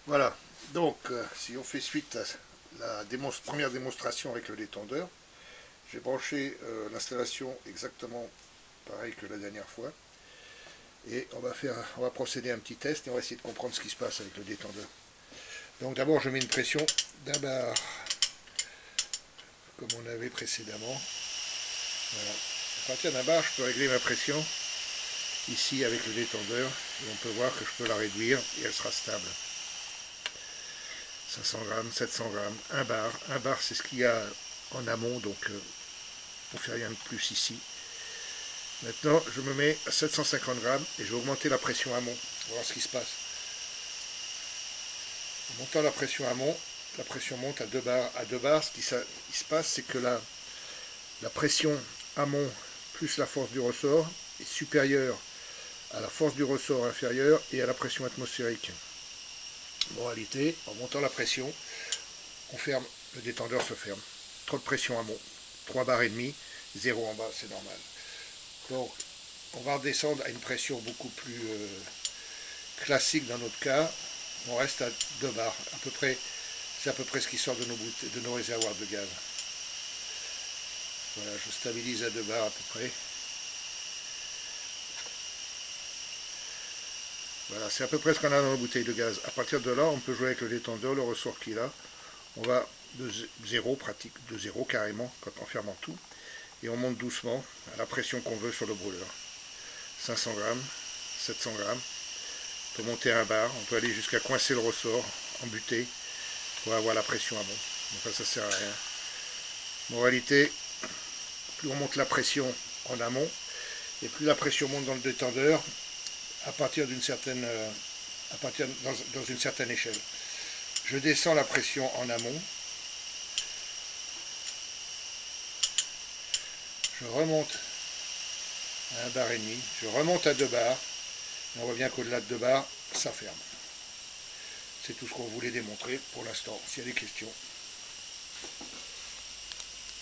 Voilà, donc si on fait suite à la première démonstration avec le détendeur, j'ai branché l'installation exactement pareil que la dernière fois. Et on va procéder à un petit test et on va essayer de comprendre ce qui se passe avec le détendeur. Donc d'abord je mets une pression d'un bar comme on avait précédemment. Voilà. À partir d'un bar, je peux régler ma pression ici avec le détendeur et on peut voir que je peux la réduire et elle sera stable. 500 grammes, 700 grammes, un bar. Un bar, c'est ce qu'il y a en amont, donc on ne fait rien de plus ici. Maintenant, je me mets à 750 grammes et je vais augmenter la pression amont. On va voir ce qui se passe. En montant la pression amont, la pression monte à 2 bars. À 2 bars, ce qui se passe, c'est que la pression amont plus la force du ressort est supérieure à la force du ressort inférieure et à la pression atmosphérique. Moralité, en montant la pression, on ferme, le détendeur se ferme. Trop de pression amont, 3 bars et demi, 0 en bas, c'est normal. Donc on va redescendre à une pression beaucoup plus classique dans notre cas. On reste à 2 bars, à peu près, c'est à peu près ce qui sort de nos réservoirs de gaz. Voilà, je stabilise à 2 bars à peu près. Voilà, c'est à peu près ce qu'on a dans nos bouteilles de gaz. À partir de là, on peut jouer avec le détendeur, le ressort qu'il a. On va de 0, pratique de 0 carrément, quand on ferme en tout. Et on monte doucement à la pression qu'on veut sur le brûleur. 500 grammes, 700 grammes. On peut monter un bar, on peut aller jusqu'à coincer le ressort en butée pour avoir la pression à bon. Enfin, ça sert à rien. Moralité, plus on monte la pression en amont, et plus la pression monte dans le détendeur à partir d'une certaine, dans une certaine échelle. Je descends la pression en amont, je remonte à 1 bar et demi, je remonte à 2 bars, et on voit bien qu'au-delà de 2 bars, ça ferme. C'est tout ce qu'on voulait démontrer pour l'instant. S'il y a des questions.